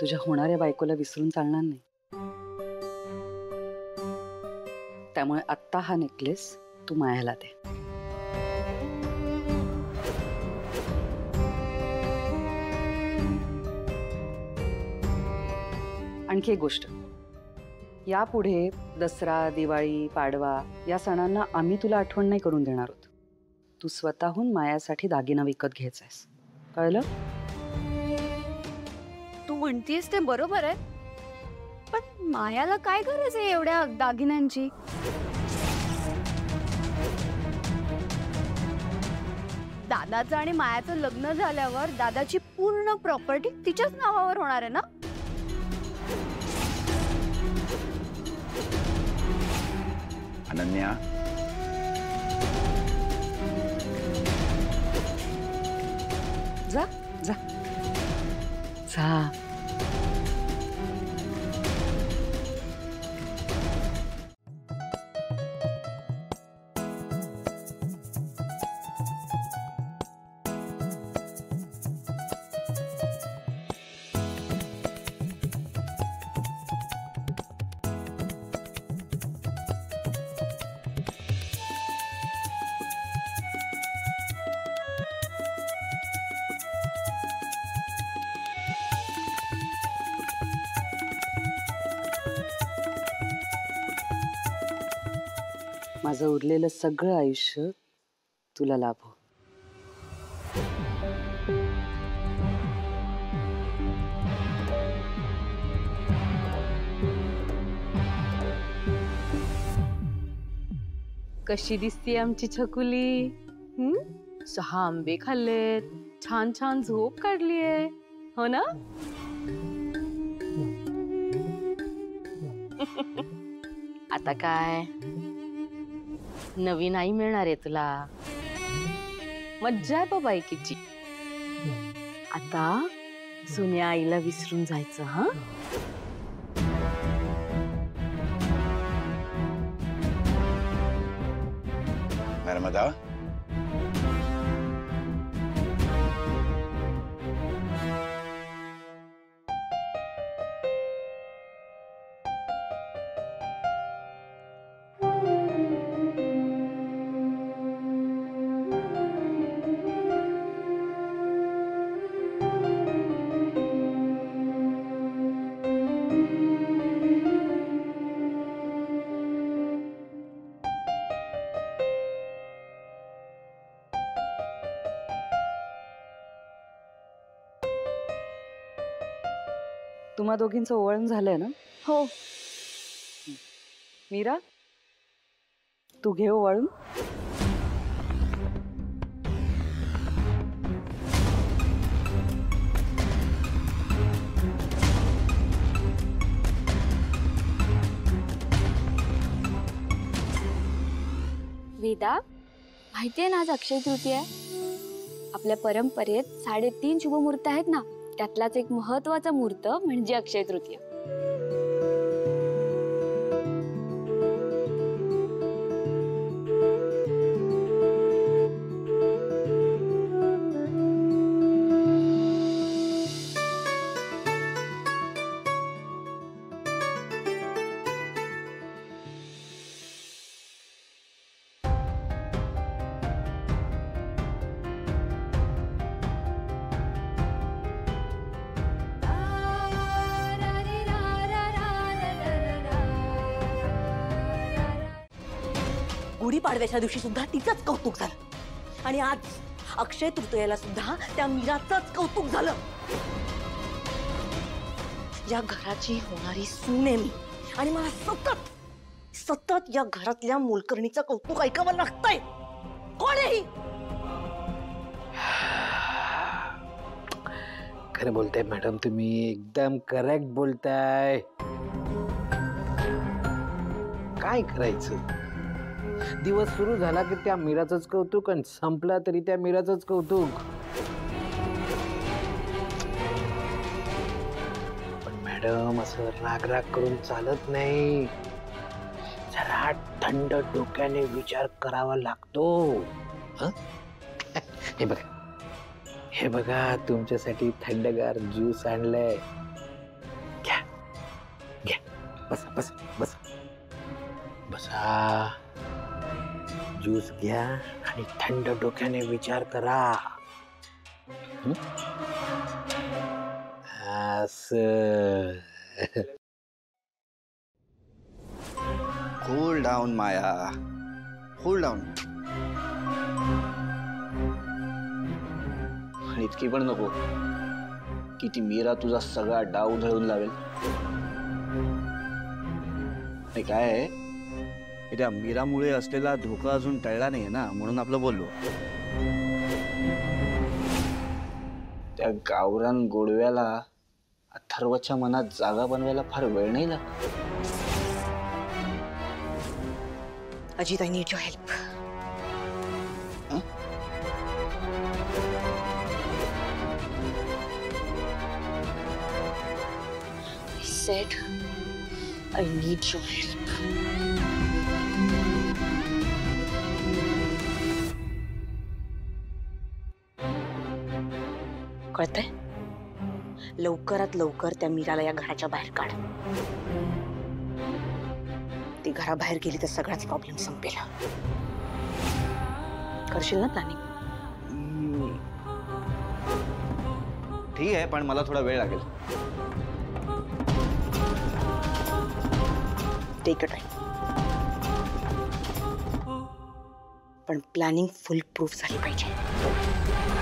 तुझ्या होणाऱ्या बायकोला विसरून चालणार नाही. त्यामुळे आत्ता हा नेकलेस तू मायाला दे. आणखी एक गोष्ट, यापुढे दसरा, दिवाळी, पाडवा या सणांना आम्ही तुला आठवण नाही करून देणार आहोत. तू स्वतःहून मायासाठी दागिना विकत घ्यायचायस, कळलं? तू म्हणतीयस ते बरोबर आहे, पण मायाला काय गरज आहे एवढ्या दागिन्यांची? दादाचं आणि मायाचं लग्न झाल्यावर दादाची पूर्ण प्रॉपर्टी तिच्याच नावावर होणार आहे ना? अनन्या, जा जा जा. माझं उरलेलं सगळं आयुष्य तुला लाभो. कशी दिसते आमची छकुली? 6 आंबे खाल्लेत, छान छान झोप काढलीये, हो ना? आता काय नवीन आई मिळणार आहे तुला, मज्जा आहे बाबा एकीची. आता सुन्या आईला विसरून जायचं. हा, नर्मदा, तुम्हा दोघींचं ओळख झालंय ना? हो. मीरा, तू घे ओवाळून. वेदा, माहितीये ना आज अक्षय तृतीया आहे. आपल्या परंपरेत 3.5 शुभ मुहूर्त आहेत ना, त्यातलाच एक महत्वाचा मुहूर्त म्हणजे अक्षय तृतीया. गुढीपाडव्याच्या दिवशी सुद्धा तिचंच कौतुक झालं, आणि आज अक्षय तृतीयेला सुद्धा त्या मीराचंच कौतुक झालं. या घराची होणारी सून आहे मी, आणि मला सतत सतत या घरातल्या मोलकरणीचं कौतुक ऐकावं लागतंय. कोण आहे ही? खरं बोलताय मॅडम, तुम्ही एकदम करेक्ट बोलताय. काय करायचं, दिवस सुरू झाला की त्या मीराचंच कौतुक, आणि संपला तरी त्या मीराचंच कौतुक. पण मॅडम, असं राग राग करून चालत नाही. जरा थंड डोक्याने विचार करावा लागतो. हे बघा तुमच्यासाठी थंडगार ज्यूस आणलंय. बसा बसा बसा बसा. ज्यूस घ्या आणि थंड डोक्याने विचार करा. हं? असं. कूल डाऊन माया, कूल डाऊन. आणि इतकी पण नको की ती मीरा तुझा सगळा डाव उधळून लावेल. आणि काय आहे, की त्या मीरामुळे असलेला धोका अजून टळला नाहीये ना, म्हणून आपलं बोललो. त्या गावरान गोडव्याला अथर्वच्या मनात जागा बनवायला फार वेळ नाही लागत. Ajit, I need your help. I said I need your help. कळतंय? लवकरात लवकर त्या मीराला या घराच्या बाहेर काढ. ती घराबाहेर गेली तर सगळाच प्रॉब्लेम संपेल. करशील ना प्लॅनिंग? ठीक आहे, पण मला थोडा वेळ लागेल. Take a time. पण प्लॅनिंग फुल प्रूफ झाली पाहिजे.